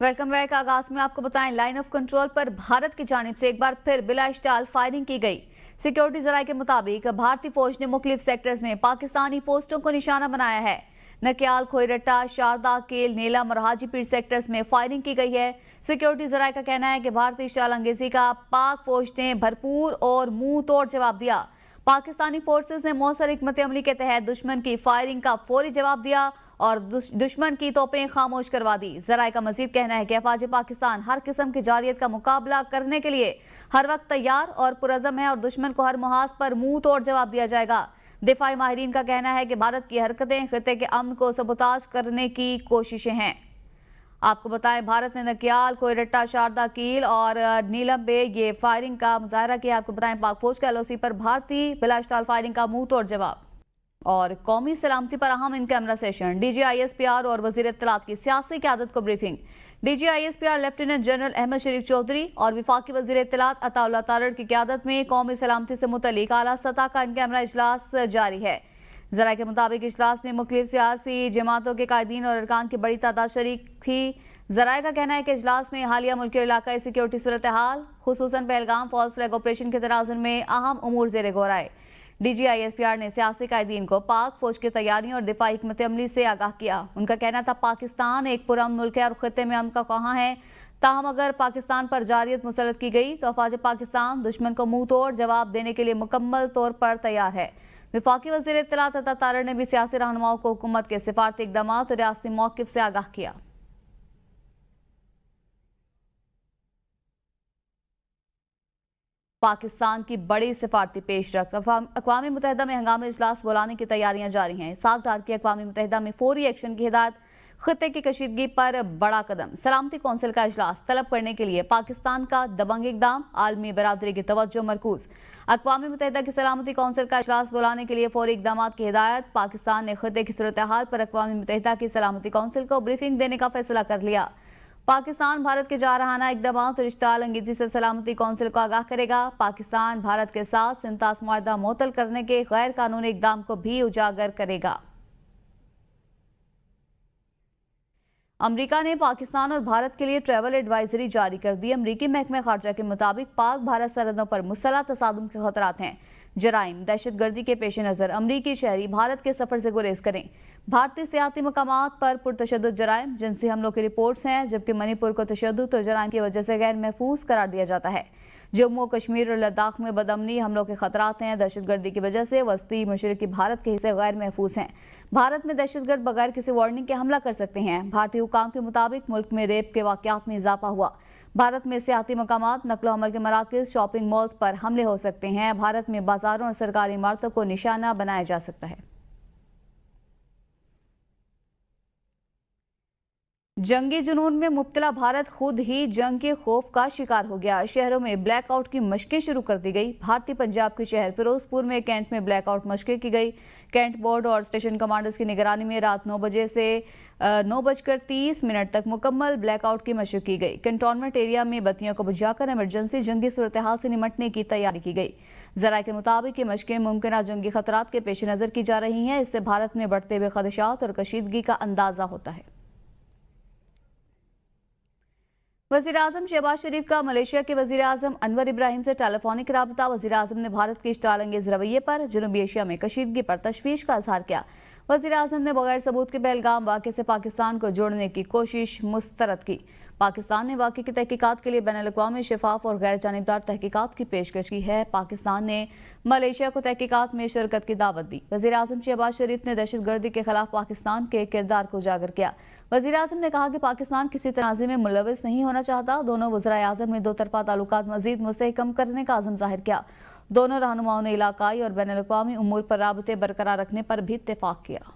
Welcome back. आगाज में आपको बताएं, लाइन ऑफ कंट्रोल पर भारत की जानिब से एक बार फिर बिला इश्तियाल फायरिंग की गई। सिक्योरिटी जराये के मुताबिक भारतीय फौज ने मुख्तलिफ सेक्टर्स में पाकिस्तानी पोस्टों को निशाना बनाया है। नकियाल, खोईरट्टा, शारदा, केल, नीलम और हाजीपीर सेक्टर्स में फायरिंग की गई है। सिक्योरिटी जराये का कहना है कि भारतीय इश्तियाल अंगेजी का पाक फौज ने भरपूर और मुंह तोड़ जवाब दिया। पाकिस्तानी फोर्सेस ने मौसर हिकमत अमली के तहत दुश्मन की फायरिंग का फौरी जवाब दिया और दुश्मन की तोपें खामोश करवा दी। जराये का मजीद कहना है कि अफवाज पाकिस्तान हर किस्म की जारियत का मुकाबला करने के लिए हर वक्त तैयार और पुरज़म है और दुश्मन को हर मुहाज पर मुंह तोड़ जवाब दिया जाएगा। दिफाई माहिरीन का कहना है कि भारत की हरकतें खित्ते के अमन को सबोताज करने की कोशिशें हैं। आपको बताएं, भारत ने नकियाल, खोईरट्टा, शारदा, कील और नीलम पे ये फायरिंग का मुजाहरा किया। आपको बताएं, पाक फौज के LOC पर भारतीय बिला इश्तियाल फायरिंग का मुंह तोड़ जवाब। और कौमी सलामती पर अहम in camera session, DG ISPR और वजीर इत्तलात की सियासी क़यादत को briefing. DG ISPR lieutenant general Ahmed Sharif Chaudhry और वफाकी वजीर इत्तलात अताउल्लाह तारड़ की क़यादत में कौमी सलामती से मुतल्लिक आला सतह का इन कैमरा इजलास जारी है। जराये के मुताबिक इजलास में मुख्तलिफ सियासी जमातों के कायदीन और अरकान की बड़ी तादाद शरीक थी। जराये का कहना है कि इजलास में हालिया मुल्की और इलाकाई सिक्योरिटी सूरत हाल, खुसूसन पहलगाम फॉल्स फ्लैग ऑपरेशन के तनाजुर में अहम उमूर ज़ेर गौर आए। DG ISPR ने सियासी कायदीन को पाक फौज की तैयारियों और दिफाई हिकमत अमली से आगाह किया। उनका कहना था, पाकिस्तान एक पुरअमन मुल्क है और खित्ते में अमन का ख्वाहां है। ताहम अगर पाकिस्तान पर जारियत मुसल्लत की गई तो अफवाज पाकिस्तान दुश्मन को मुंह तोड़ जवाब देने के लिए मुकम्मल तौर पर तैयार है। वफाकी वजीर इत्तलात अता तारड़ ने भी सियासी रहनुमाओं को हुकूमत के सिफारती इक़दाम और रियासती मौक़िफ़ से आगाह किया। पाकिस्तान की बड़ी सिफारती पेशरफ्त, अक़वाम मुत्तहिदा में हंगामी इजलास बुलाने की तैयारियां जारी हैं। साख डाल की अक़वाम मुत्तहिदा में फौरी एक्शन की हिदायत, खित्ते की कशीदगी पर बड़ा कदम। सलामती कौंसिल का इजलास तलब करने के लिए पाकिस्तान का दबंग इक़दाम, आलमी बरादरी की तवज्जो मरकूज। अक़वाम मुत्तहिदा की सलामती कौंसिल का इजलास बुलाने के लिए फौरी इक़दाम की हिदायत। पाकिस्तान ने खित्ते की सूरत हाल पर अक़वाम मुत्तहिदा की सलामती कौंसिल को ब्रीफिंग देने का फैसला कर लिया। पाकिस्तान भारत के जारहाना इक़दाम और इश्तियाल अंगेजी से सलामती कौंसिल को आगाह करेगा। पाकिस्तान भारत के साथ सिंतास मुआहदा मुअत्तल करने के गैर कानूनी इक़दाम को भी उजागर करेगा। अमरीका ने पाकिस्तान और भारत के लिए ट्रैवल एडवाइजरी जारी कर दी। अमरीकी महकमे खारजा के मुताबिक पाक भारत सरहदों पर मुसल्लह तसादुम के खतरात हैं। जराइम, दहशत गर्दी के पेश नज़र अमरीकी शहरी भारत के सफर से गुरेज करें। भारतीय सियाती मकामात पर पुरतशद्दुद जराइम, जिनसी हमलों की रिपोर्ट्स हैं, जबकि मणिपुर को तशद्दुद और जराइम की वजह से गैर महफूज करार दिया जाता है। जम्मू कश्मीर और लद्दाख में बदअमनी हमलों के खतरात हैं। दहशत गर्दी की वजह से वस्ती मशरकी भारत के हिस्से गैर महफूज हैं। भारत में दहशतगर्द बगैर किसी वार्निंग के हमला कर सकते हैं। भारतीय हुकाम के मुताबिक मुल्क में रेप के वाक़यात में इजाफा हुआ। भारत में सियाती मकामात, नकलो हमल के मराकज़, शॉपिंग मॉल्स पर हमले हो सकते हैं। भारत में बाजारों और सरकारी इमारतों को निशाना बनाया जा सकता है। जंगी जुनून में मुब्तला भारत खुद ही जंग के खौफ का शिकार हो गया। शहरों में ब्लैकआउट की मशकें शुरू कर दी गई। भारतीय पंजाब के शहर फिरोजपुर में कैंट में ब्लैकआउट मशकें की गई। कैंट बोर्ड और स्टेशन कमांडर्स की निगरानी में रात 9 बजे से 9:30 तक मुकम्मल ब्लैकआउट की मशक की गई। कंटोनमेंट एरिया में बत्तियों को बुझाकर इमरजेंसी जंगी सूरत हाल से निमटने की तैयारी की गई। जराये के मुताबिक ये मशकें मुमकिन जंगी खतरात के पेश नज़र की जा रही हैं। इससे भारत में बढ़ते हुए खदशात और कशीदगी का अंदाजा होता है। वज़ीर आज़म शहबाज शरीफ का मलेशिया के वज़ीर आज़म अनवर इब्राहिम से टेलीफोनिक राबता। वज़ीर आज़म ने भारत के इश्तियाल अंगेज़ रवैये पर, जनूबी एशिया में कशीदगी पर तशवीश का इज़हार किया। वज़ीर आज़म ने बगैर सबूत के पहलगाम वाक़े से पाकिस्तान को जोड़ने की कोशिश मुस्तरद की। पाकिस्तान ने वाक़े की तहकीकात के लिए बैनुल-अक़वामी शफ़ाफ़ और गैर जानिबदार तहकीकात की पेशकश की है। पाकिस्तान ने मलेशिया को तहकीकात में शिरकत की दावत दी। वज़ीर आज़म शहबाज शरीफ ने दहशत गर्दी के खिलाफ पाकिस्तान के किरदार को उजागर किया। वज़ीर आज़म ने कहा कि पाकिस्तान किसी तनाज़े में मुलविस नहीं होना चाहता। दोनों वज़राए आज़म ने दो तरफ़ा ताल्लुकात मज़ीद मुस्तहकम करने का अज़म ज़ाहिर किया। दोनों रहनुमाओं ने इलाकाई और बैनुल-अक़वामी उमूर पर राबते बरकरार रखने पर भी इत्तेफ़ाक़ किया।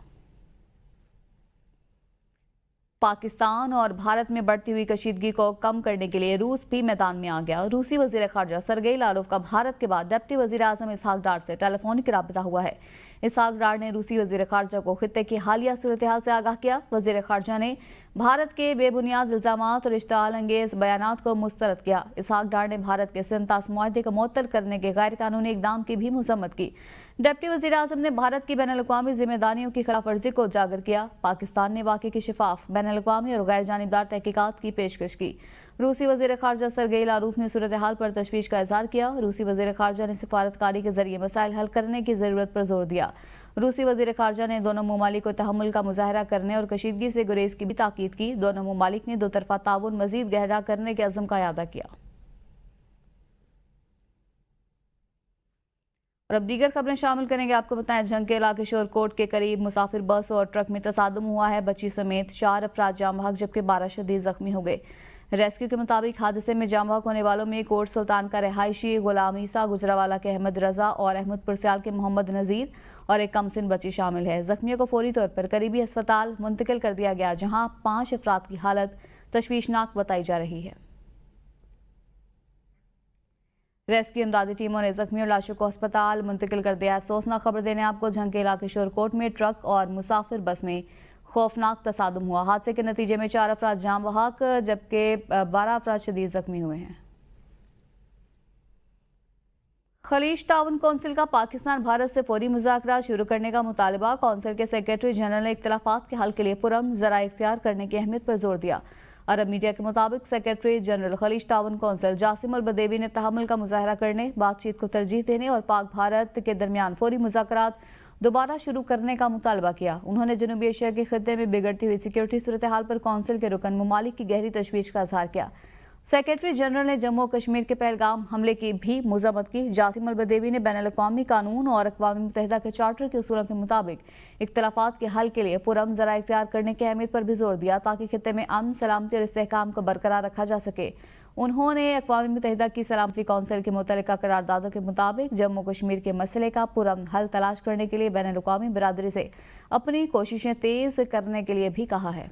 पाकिस्तान और भारत में बढ़ती हुई कशीदगी को कम करने के लिए रूस भी मैदान में आ गया। रूसी वज़ीर ख़ारजा सरगेई लारोव का भारत के बाद डिप्टी वज़ीर आज़म इसहाक डार से टेलीफोनिक राबता हुआ है। इसहाक डार ने रूसी वज़ीर ख़ारजा को खित्ते की हालिया सूरत हाल से आगाह किया। वज़ीर ख़ारजा ने भारत के बेबुनियाद इल्ज़ामात और इश्तियाल अंगेज़ बयानात को मुस्तरद किया। इसहाक डार ने भारत के सिंतास मुआहदे को मुअत्तल करने के गैर कानूनी इक़दाम की भी मज़म्मत की। डिप्टी वज़ीर आज़म ने भारत की बैनुल-अक़वामी जिम्मेदारियों की खिलाफ वर्जी को उजागर किया। पाकिस्तान ने वाक़े की शिफाफ, बैनुल-अक़वामी और गैर जानिबदार तहकीकात की पेशकश की। रूसी वज़ीर ख़ारजा सरगेई लारूफ ने सूरत हाल पर तशवीश का इज़हार किया। रूसी वज़ीर ख़ारजा ने सिफारतकारी के जरिए मसाइल हल करने की ज़रूरत पर जोर दिया। रूसी वज़ीर ख़ारजा ने दोनों ममालिक को तहम्मुल का मुज़ाहरा करने और कशीदगी से गुरेज की भी ताकीद की। दोनों ममालिक ने दो तरफ़ा ताउन मज़ीद गहरा करने के अज़्म का इआदा किया। और अब दीगर खबरें शामिल करेंगे। आपको बताएं, जंग के इलाके शोरकोट के करीब मुसाफिर बस और ट्रक में तसादम हुआ है। बच्ची समेत 4 अफराद जाम बहक जबकि 12 शदीद जख्मी हो गए। रेस्क्यू के मुताबिक हादसे में जाम बहक होने वालों में कोट सुल्तान का रिहायशी गुलाम ईसा, गुजरावाला के अहमद रजा और अहमदपुर सियाल के मोहम्मद नज़ीर और एक कमसिन बच्ची शामिल है। जख्मियों को फौरी तौर पर करीबी अस्पताल मुंतकिल कर दिया गया, जहाँ 5 अफराद की हालत तशवीशनाक बताई जा रही है। रेस्क्यू इमदादी टीमों ने जख्मी और लाशों को अस्पताल मुंतकिल कर दिया। अफसोसनाक खबर देने आपको, जंग के इलाके शोरकोट में ट्रक और मुसाफिर बस में खौफनाक तसादुम हुआ। हादसे के नतीजे में 4 अफराद जाम बहक जबकि 12 अफराद शदीद जख्मी हुए हैं। खलीज ताउन कौंसिल का पाकिस्तान भारत से फौरी मुज़ाकरात शुरू करने का मुतालबा। कौंसिल के सेक्रेटरी जनरल ने इख्तिलाफात के हल के लिए पुरअमन ज़राए इख्तियार करने की अहमियत पर जोर दिया। अरब मीडिया के मुताबिक सेक्रेटरी जनरल खलीज ताउन कौंसिल जासिम अल बदेवी ने तहम्मुल का मुज़ाहरा करने, बातचीत को तरजीह देने और पाक भारत के दरमियान फौरी मुज़ाकरात दोबारा शुरू करने का मुतालबा किया। उन्होंने जनूबी एशिया के खित्ते में बिगड़ती हुई सिक्योरिटी सूरत हाल पर कौंसिल के रुकन ममालिक की गहरी तशवीश का इज़हार किया। सेक्रेटरी जनरल ने जम्मू और कश्मीर के पहलगाम हमले की भी मज़म्मत की। जासिम अल बदेवी ने बैनुल-अक़वामी कानून और अक़वाम मुत्तहिदा के चार्टर के उसूलों के मुताबिक इख्तिलाफात के हल के लिए पुरअमन ज़राए इख्तियार करने की अहमियत पर भी जोर दिया, ताकि खित्ते में अमन, सलामती और इस्तेहकाम को बरकरार रखा जा सके। उन्होंने अक़वाम मुत्तहिदा की सलामती कौंसिल के मुतल्लिका करारदादों के मुताबिक जम्मू कश्मीर के मसले का पुरअमन हल तलाश करने के लिए बैनुल-अक़वामी बिरादरी से अपनी कोशिशें तेज़ करने के लिए भी कहा है।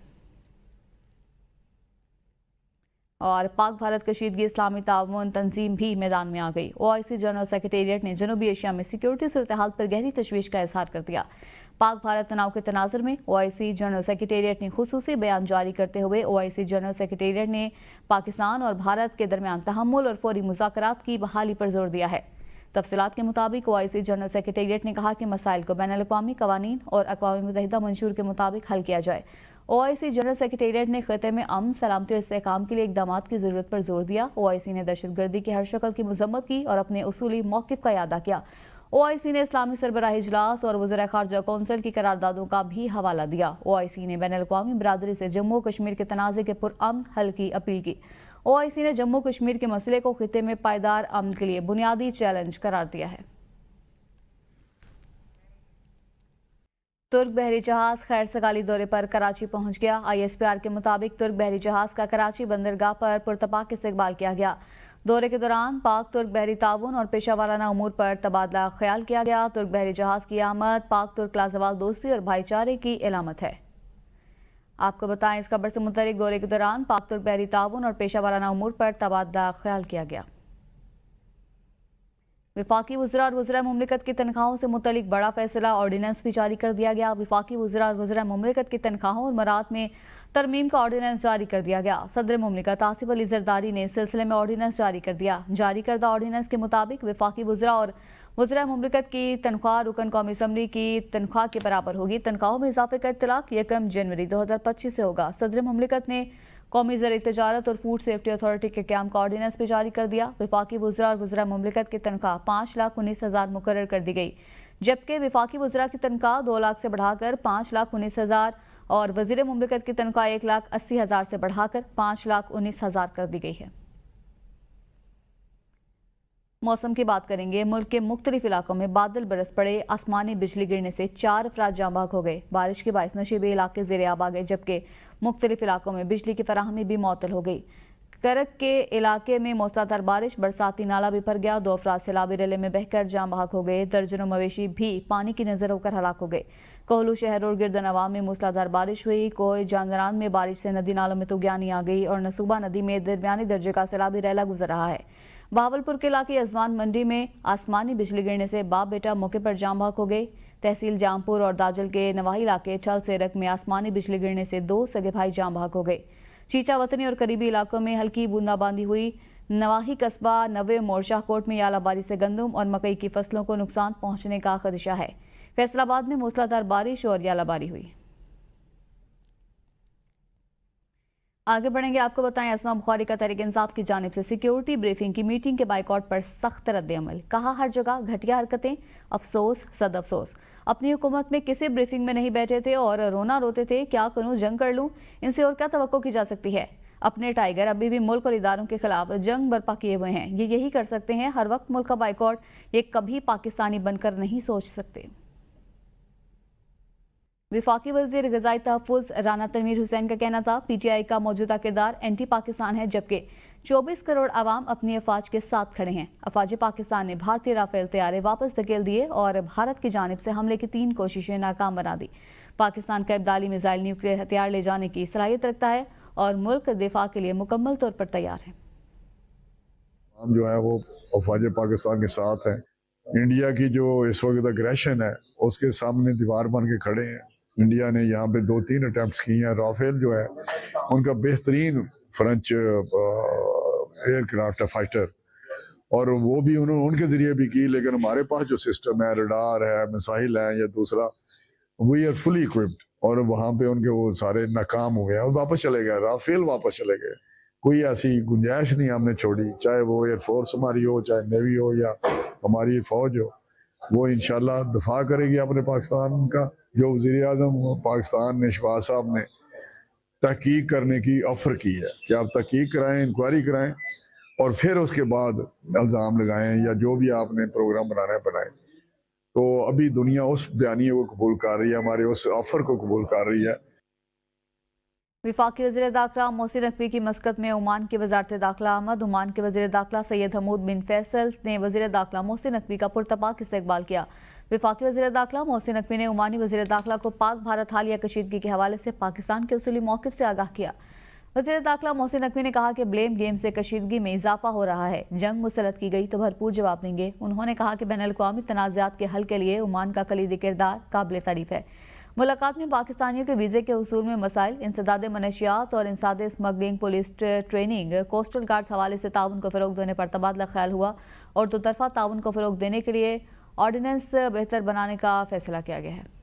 और पाक भारत कशीदगी इस्लामी ताउन तंजीम भी मैदान में आ गई। OIC जनरल सेक्रेटेरिएट ने जनूबी एशिया में सिक्योरिटी सूरत हाल पर गहरी तशवीश का इजहार कर दिया। पाक भारत तनाव के तनाजुर में OIC जनरल सेक्रेटेरिएट ने खुसूसी बयान जारी करते हुए OIC जनरल सेक्रेटेरिएट ने पाकिस्तान और भारत के दरमियान तहम्मुल और फौरी मुज़ाकरात की बहाली पर जोर दिया है। तफसीलात के मुताबिक OIC जनरल सेक्रेटेरिएट ने कहा कि मसाइल को बैनुल-अक़वामी कवानीन और अक़वाम मुत्तहिदा मंशूर के मुताबिक हल किया जाए। OIC जनरल सेक्रेटेरिएट ने खित्ते में अमन, सलामती और इस्तेहकाम के लिए इक़दामात की ज़रूरत पर जोर दिया। OIC ने दहशतगर्दी की हर शक्ल की मज़म्मत की और अपने उसूली मौक़िफ़ का इआदा किया। OIC ने इस्लामी सरबराही इजलास और वज़ीर ख़ारजा कौंसिल की करारदादों का भी हवाला दिया। OIC ने बैनुल-अक़वामी बिरादरी से जम्मू कश्मीर के तनाज़े के पुरअमन हल की अपील की। OIC ने जम्मू कश्मीर के मसले को खित्ते में पायदार अमन के लिए बुनियादी चैलेंज करार दिया है। तुर्क बहरी जहाज खैर सगाली दौरे पर कराची पहुंच गया। ISPR के मुताबिक तुर्क बहरी जहाज का कराची बंदरगाह पर पुरतपाक इस्तकबाल किया गया। दौरे के दौरान पाक तुर्क बहरी ताउन और पेशा वाराना उमूर पर तबादला ख्याल किया गया। तुर्क बहरी जहाज की आमद पाक तुर्क लाजवाल दोस्ती और भाईचारे की इलामत है। आपको बताएं, इस खबर से मुतल्लिक दौरे के दौरान पाक तुर्क बहरी ताउन और पेशा वाराना उमूर पर तबादला ख्याल किया गया। विफाकी वज़रा और वज़रा मुमलिकत की तनख्वाहों से मुतल्लिक बड़ा फैसला, ऑर्डिनेंस भी जारी कर दिया गया। विफाकी वज़रा और वज़रा मुमलिकत की तनख्वाहों और मराद में तरमीम का ऑर्डिनेंस जारी कर दिया गया। सदर मुमलिकत आसिफ अली ज़रदारी ने इस सिलसिले में ऑर्डिनेंस जारी कर दिया। जारी करदा ऑर्डिनेंस के मुताबिक विफाकी वज़रा और वज़रा मुमलिकत की तनख्वाह रुकन कौमी असम्बली की तनख्वाह के बराबर होगी। तनख्वाहों में इजाफे का इत्तलाक 1 जनवरी 2025 से होगा। सदर मुमलिकत ने कौमी ज़राई तजारत और फूड सेफ्टी अथॉरिटी के क़याम का ऑर्डिनेंस भी जारी कर दिया। विफाकी वज़रा और वज़रा मुमलिकत की तनख्वाह 5,19,000 मुकर्रर कर दी गई, जबकि विफाकी वज़रा की तनख्वाह 2 लाख से बढ़ाकर 5,19,000 और वज़ीर मुमलिकत की तनख्वाह 1,80,000 से बढ़ाकर 5,19,000 कर दी गई है। मौसम की बात करेंगे। मुल्क के मुख्तलिफ इलाकों में बादल बरस पड़े। आसमानी बिजली गिरने से 4 अफराद जाँ बहक हो गए। बारिश के बायस नशीबे इलाके ज़ेरे आब आ गए, जबकि मुख्तलिफ इलाकों में बिजली की फराहमी भी मअतल हो गई। करक के इलाके में मूसलाधार बारिश, बरसाती नाला भी भर गया। 2 अफराद सैलाबी रेले में बहकर जाँ बहक हो गए। दर्जनों मवेशी भी पानी की नजर होकर हलाक हो गए। कोहलू शहर और गिरदनवा में मूसलाधार बारिश हुई। कोय जानदरान में बारिश से नदी नालों में तुगयानी आ गई और नसूबा नदी में दरमियानी दर्जे का सैलाबी रेला गुजर रहा है। बहावलपुर के इलाके अजमान मंडी में आसमानी बिजली गिरने से बाप बेटा मौके पर जाँ बहक हो गए। तहसील जामपुर और दाजल के नवाही इलाके छल सेरक में आसमानी बिजली गिरने से 2 सगे भाई जाँ बहक हो गए। चीचा वतनी और करीबी इलाकों में हल्की बूंदाबांदी हुई। नवाही कस्बा नवे मोर्चा कोट में यालाबारी से गंदम और मकई की फसलों को नुकसान पहुंचने का खदशा है। फैसलाबाद में मूसलाधार बारिश और यालाबारी हुई। आगे बढ़ेंगे, आपको बताएं अस्मा बुखारी का तहरीक इंसाफ की जानिब से सिक्योरिटी ब्रीफिंग की मीटिंग के बाइकआउट पर सख्त रद्द-ए-अमल। कहा हर जगह घटिया हरकतें, अफसोस सद अफसोस। अपनी हुकूमत में किसी ब्रीफिंग में नहीं बैठे थे और रोना रोते थे, क्या करूं जंग कर लूं, इनसे और क्या तवक्को की जा सकती है। अपने टाइगर अभी भी मुल्क और इदारों के खिलाफ जंग बर्पा किए हुए हैं। ये यही कर सकते हैं, हर वक्त मुल्क का बाइकआउट। ये कभी पाकिस्तानी बनकर नहीं सोच सकते। विफाकी वजीर ग़िज़ाई तहफ़्फ़ुज़ राना तनवीर हुसैन का कहना था PTI का मौजूदा किरदार एंटी पाकिस्तान है, जबकि 24 करोड़ आवाम अपनी अफवाज के साथ खड़े हैं। अफवाज पाकिस्तान ने भारतीय राफेल तैयारे वापस धकेल दिए और भारत की जानिब से हमले की 3 कोशिशें नाकाम बना दी। पाकिस्तान का इब्दाली मिसाइल न्यूक्लियर हथियार ले जाने की सलाहियत रखता है और मुल्क दिफा के लिए मुकम्मल तौर पर तैयार है। हम जो है वो अफवाज पाकिस्तान के साथ हैं। इंडिया की जो इस वक्त अग्रेशन है उसके सामने दीवार बन के खड़े हैं। इंडिया ने यहाँ पे 2-3 अटैम्प्ट्स किए हैं। राफेल जो है उनका बेहतरीन फ्रेंच एयरक्राफ्ट है, फाइटर, और वो भी उन्होंने उनके ज़रिए भी की। लेकिन हमारे पास जो सिस्टम है, रडार है, मिसाइल है या दूसरा, वी आर फुली इक्विप्ड, और वहाँ पे उनके वो सारे नाकाम हो गए और वापस चले गए। राफेल वापस चले गए। कोई ऐसी गुंजाइश नहीं हमने छोड़ी, चाहे वो एयरफोर्स हमारी हो, चाहे नेवी हो या हमारी फौज हो। वो इंशाल्लाह दफा करेगी अपने पाकिस्तान का। जो वज़ीर आज़म पाकिस्तान ने शहबाज साहब ने तहकीक करने की ऑफ़र की है कि आप तहकीक कराएं, इंक्वायरी कराएं और फिर उसके बाद इल्ज़ाम लगाएं या जो भी आपने प्रोग्राम बनाना है बनाएं। तो अभी दुनिया उस बयानिए को कबूल कर रही है, हमारे उस ऑफ़र को कबूल कर रही है। विफाकी वज़ीर दाखिला मोहसिन नकवी की मस्कत में ओमान की वज़ारत दाखिला आमद। ओमान के वज़ीर दाखिला सैयद हमूद बिन फैसल ने वज़ीर दाखिला मोहसिन नकवी का पुरतपाक इस्तकबाल किया। विफाकी वज़ीर दाखिला मोहसिन नकवी ने ओमानी वज़ीर दाखिला को पाक भारत हालिया कशीदगी के हवाले से पाकिस्तान के उसूली मौक़िफ़ से आगाह किया। वज़ीर दाखिला मोहसिन नकवी ने कहा कि ब्लेम गेम से कशीदगी में इजाफा हो रहा है, जंग मुसलत की गई तो भरपूर जवाब देंगे। उन्होंने कहा कि बैनुल-अक़वामी तनाज़ात के हल के लिए ओमान का कलीदी किरदार काबिल तारीफ़ है। मुलाकात में पाकिस्तानियों के वीज़े के उसूल में मसाइल, इंसदाद मनशियात और इंसाद smuggling, police training, coastal guards हवाले से ताउन को फ़रोग़ देने पर तबादला ख्याल हुआ और दोतरफा ताउन को फ़रोग़ देने के लिए ऑर्डिनेंस बेहतर बनाने का फैसला किया गया है।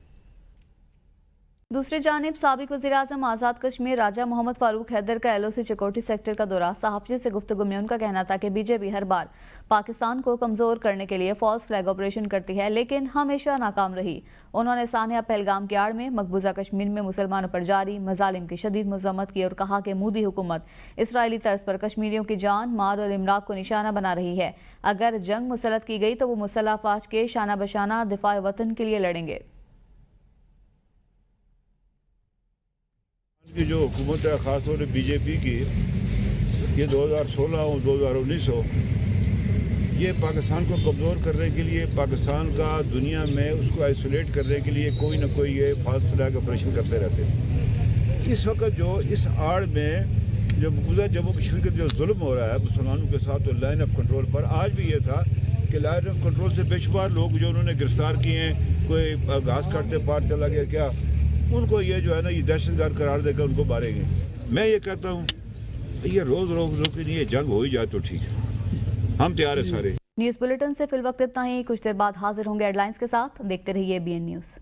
दूसरी जानिब साबिक वज़ीर-ए-आज़म आज़ाद कश्मीर राजा मोहम्मद फ़ारूक हैदर का LOC चिकोटी सेक्टर का दौरा। सहाफ़ियों से गुफ्तगू में उनका कहना था कि BJP हर बार पाकिस्तान को कमज़ोर करने के लिए फॉल्स फ्लैग ऑपरेशन करती है, लेकिन हमेशा नाकाम रही। उन्होंने सानिया पहलगाम की आड़ में मकबूजा कश्मीर में मुसलमानों पर जारी मज़ालिम की शदीद मज़म्मत की और कहा कि मोदी हुकूमत इसराइली तर्ज पर कश्मीरियों की जान, माल और इमलाक को निशाना बना रही है। अगर जंग मुसलत की गई तो वो मुसल्लह अफ़वाज के शाना बशाना दिफा वतन के लिए लड़ेंगे। की जो हुकूमत है ख़ासतौर से BJP की, ये 2016 और 2019 हो, ये पाकिस्तान को कमज़ोर करने के लिए, पाकिस्तान का दुनिया में उसको आइसोलेट करने के लिए कोई ना कोई ये फॉल्स फ्लैग ऑपरेशन करते रहते हैं। इस वक्त जो इस आड़ में जो मकबूजा जम्मू कश्मीर का जो जुल्म हो रहा है मुसलमानों के साथ, तो लाइन ऑफ कंट्रोल पर आज भी ये था कि लाइन ऑफ कंट्रोल से बेशुमार लोग जो उन्होंने गिरफ्तार किए हैं, कोई घास काटते पार चला गया क्या, उनको ये जो है ना ये दहशतगर्द करार देकर उनको मारेंगे। मैं ये कहता हूँ ये रोज़ की नहीं, ये जंग हो ही जाए तो ठीक है, हम तैयार है सारे। न्यूज़ बुलेटिन से फिल वक्त इतना ही। कुछ देर बाद हाजिर होंगे हेडलाइंस के साथ। देखते रहिए BN न्यूज़।